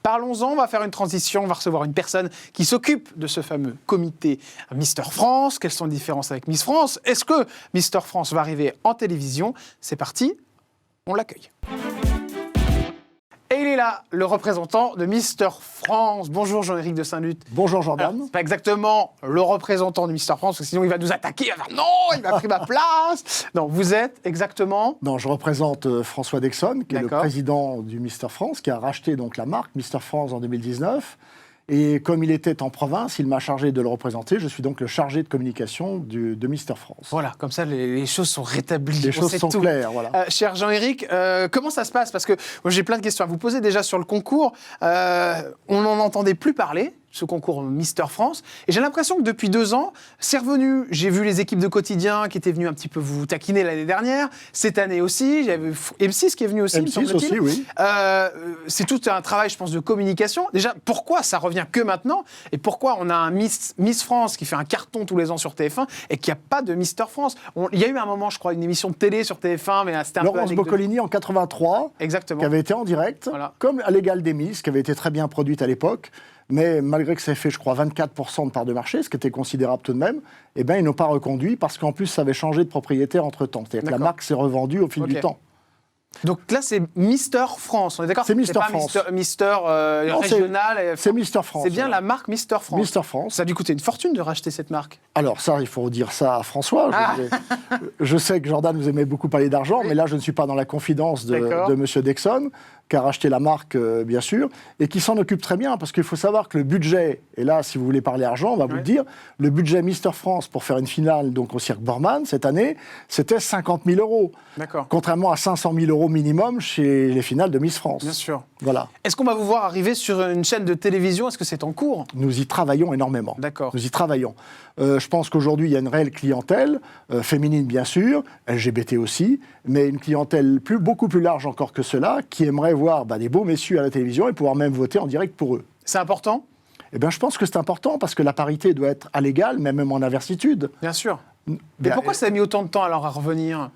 Parlons-en, on va faire une transition, on va recevoir une personne qui s'occupe de ce fameux comité Mister France. Quelles sont les différences avec Miss France? Est-ce que Mister France va arriver en télévision? C'est parti, on l'accueille. Et il est là, le représentant de Mister France. Bonjour Jean-Éric de Saint-Luth. Bonjour Jordan. Alors, pas exactement le représentant de Mister France, parce que sinon il va nous attaquer, il va dire non, il m'a pris ma place. Non, vous êtes exactement... Non, je représente François Dexon, qui est le D'accord. président du Mister France, qui a racheté donc la marque Mister France en 2019. Et comme il était en province, il m'a chargé de le représenter. Je suis donc le chargé de communication de Mister France. Voilà, comme ça les choses sont rétablies. Les on choses sait sont tout. claires, voilà. Cher Jean-Éric, comment ça se passe? Parce que moi, j'ai plein de questions à vous poser déjà sur le concours. On n'en entendait plus parler, ce concours Mister France. Et j'ai l'impression que depuis 2 ans, c'est revenu. J'ai vu les équipes de quotidien qui étaient venues un petit peu vous taquiner l'année dernière. Cette année aussi, j'avais M6 qui est venu aussi, me M6 semble-t-il. aussi, oui. C'est tout un travail, je pense, de communication. Déjà, pourquoi ça revient que maintenant? Et pourquoi on a un Miss France qui fait un carton tous les ans sur TF1 et qu'il n'y a pas de Mister France? Il y a eu un moment, je crois, une émission de télé sur TF1, mais c'était un peu Laurence anecdotique. Boccolini en 83, Exactement. qui avait été en direct, Voilà. comme à l'égal des Miss, qui avait été très bien produite à l'époque. Mais malgré que ça ait fait, je crois, 24% de part de marché, ce qui était considérable tout de même, eh bien, ils n'ont pas reconduit parce qu'en plus, ça avait changé de propriétaire entre-temps. C'est-à-dire que la D'accord. marque s'est revendue au fil Ok. du temps. Donc là, c'est Mister France, on est d'accord? C'est Mister pas France. Mister Non, régional. C'est Mister France. C'est bien voilà. la marque Mister France. Mister France. Ça a dû coûter une fortune de racheter cette marque. Alors ça, il faut dire ça à François. Ah. Je sais que Jordan, vous aimez beaucoup parler d'argent, Oui. mais là, je ne suis pas dans la confidence D'accord. de M. Dexon, qui a racheté la marque, bien sûr, et qui s'en occupe très bien, parce qu'il faut savoir que le budget, et là, si vous voulez parler argent, on va vous Oui. le dire, le budget Mister France pour faire une finale donc, au Cirque Borman, cette année, c'était 50 000 €. D'accord. Contrairement à 500 000 € minimum chez les finales de Miss France. Bien sûr. Voilà. Est-ce qu'on va vous voir arriver sur une chaîne de télévision? Est-ce que c'est en cours? Nous y travaillons énormément. D'accord. Nous y travaillons. Je pense qu'aujourd'hui, il y a une réelle clientèle, féminine bien sûr, LGBT aussi, mais une clientèle beaucoup plus large encore que cela, qui aimerait voir des beaux messieurs à la télévision et pouvoir même voter en direct pour eux. C'est important? Eh bien, je pense que c'est important parce que la parité doit être à l'égal, mais même en inversitude. Bien sûr. Mais Bien, pourquoi ça a mis autant de temps alors à revenir?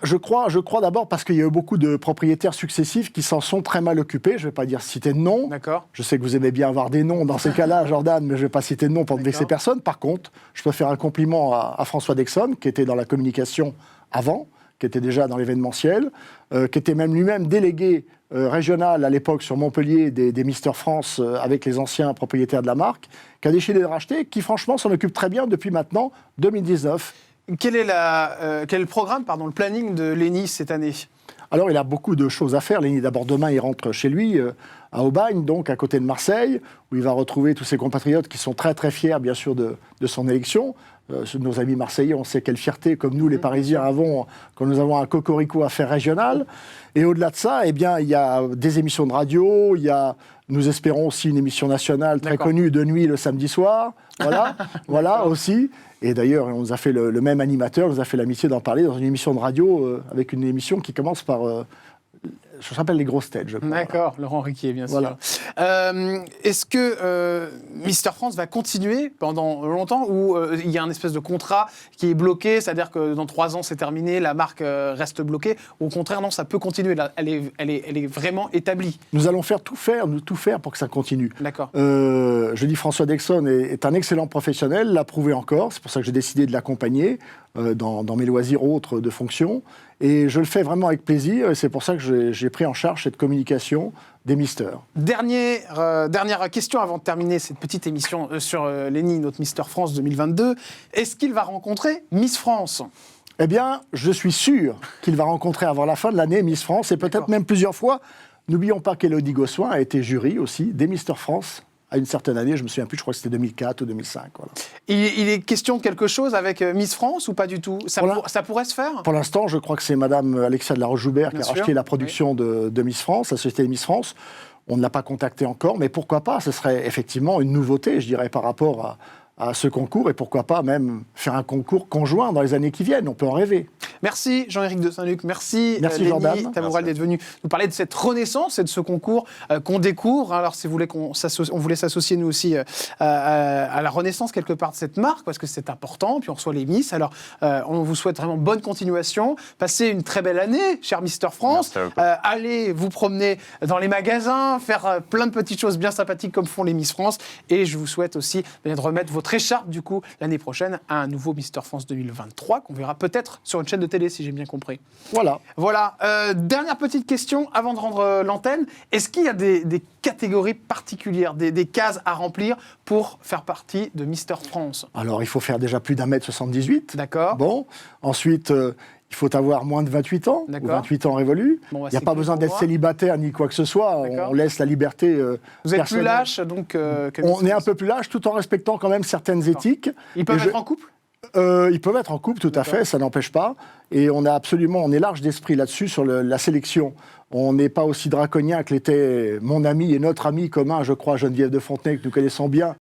Je crois d'abord parce qu'il y a eu beaucoup de propriétaires successifs qui s'en sont très mal occupés. Je ne vais pas dire citer de nom. D'accord. Je sais que vous aimez bien avoir des noms dans ces cas-là, Jordan, mais je ne vais pas citer de nom pour ne vexer D'accord. personne. Par contre, je peux faire un compliment à François Dexon, qui était dans la communication avant, qui était déjà dans l'événementiel, qui était même lui-même délégué régional à l'époque sur Montpellier des Mister France avec les anciens propriétaires de la marque, qui a décidé de racheter, qui franchement s'en occupe très bien depuis maintenant 2019. Quel est le programme, le planning de Lenny cette année? Alors, il a beaucoup de choses à faire. Lenny, d'abord, demain, il rentre chez lui, à Aubagne, donc à côté de Marseille, où il va retrouver tous ses compatriotes qui sont très, très fiers, bien sûr, de son élection. Nos amis marseillais, on sait quelle fierté, comme nous, les Parisiens, avons quand nous avons un cocorico à faire régional. Et au-delà de ça, eh bien, il y a des émissions de radio, il y a, nous espérons aussi une émission nationale très D'accord. connue de nuit le samedi soir. Voilà, voilà aussi. Et d'ailleurs, on nous a fait le même animateur, nous a fait l'amitié d'en parler dans une émission de radio, avec une émission qui commence par... ça s'appelle Les Grosses Têtes, je crois. D'accord, Laurent Ruquier, bien sûr. Voilà. Est-ce que Mister France va continuer pendant longtemps ou il y a un espèce de contrat qui est bloqué, c'est-à-dire que dans 3 ans c'est terminé, la marque reste bloquée, ou au contraire, non, ça peut continuer, là, elle est vraiment établie? Nous allons tout faire pour que ça continue. D'accord. Je dis François Dexon est un excellent professionnel, l'a prouvé encore, c'est pour ça que j'ai décidé de l'accompagner dans mes loisirs autres de fonction. Et je le fais vraiment avec plaisir, et c'est pour ça que j'ai pris en charge cette communication des Misters. Dernière question avant de terminer cette petite émission sur Lenny, notre Mister France 2022. Est-ce qu'il va rencontrer Miss France? Eh bien, je suis sûr qu'il va rencontrer avant la fin de l'année Miss France, et peut-être D'accord. même plusieurs fois. N'oublions pas qu'Élodie Gossuin a été jury aussi des Mister France à une certaine année, je me souviens plus, je crois que c'était 2004 ou 2005. Voilà. Il est question de quelque chose avec Miss France ou pas du tout? Ça pourrait se faire? Pour l'instant, je crois que c'est Madame Alexia de la Roche-Joubert qui a racheté la production de Miss France, la société Miss France. On ne l'a pas contacté encore, mais pourquoi pas? Ce serait effectivement une nouveauté, je dirais, par rapport à ce concours et pourquoi pas même faire un concours conjoint dans les années qui viennent. On peut en rêver. Merci Jean-Éric de Saint-Luc, merci Lénie Jordan Taboural d'être venu nous parler de cette renaissance et de ce concours qu'on découvre. Alors si vous voulez on voulait s'associer nous aussi à la renaissance quelque part de cette marque, parce que c'est important, puis on reçoit les Miss. Alors on vous souhaite vraiment bonne continuation, passez une très belle année, cher Mister France, allez vous promener dans les magasins, faire plein de petites choses bien sympathiques comme font les Miss France, et je vous souhaite aussi de remettre votre écharpe du coup l'année prochaine à un nouveau Mister France 2023 qu'on verra peut-être sur une chaîne de télé, si j'ai bien compris. Voilà. Dernière petite question avant de rendre l'antenne. Est-ce qu'il y a des catégories particulières, des cases à remplir pour faire partie de Mister France? Alors, il faut faire déjà plus d'1m78. D'accord. Bon. Ensuite, il faut avoir moins de 28 ans, ou 28 ans révolus. Il n'y a pas besoin d'être célibataire ni quoi que ce soit. On laisse la liberté Vous êtes plus lâche, donc... on est un peu plus lâche, tout en respectant quand même certaines éthiques. Ils peuvent être en couple ? Ils peuvent être en couple, tout à fait, ça n'empêche pas. Et on est large d'esprit là-dessus, sur la sélection. On n'est pas aussi draconien que l'était mon ami et notre ami commun, je crois, Geneviève de Fontenay, que nous connaissons bien,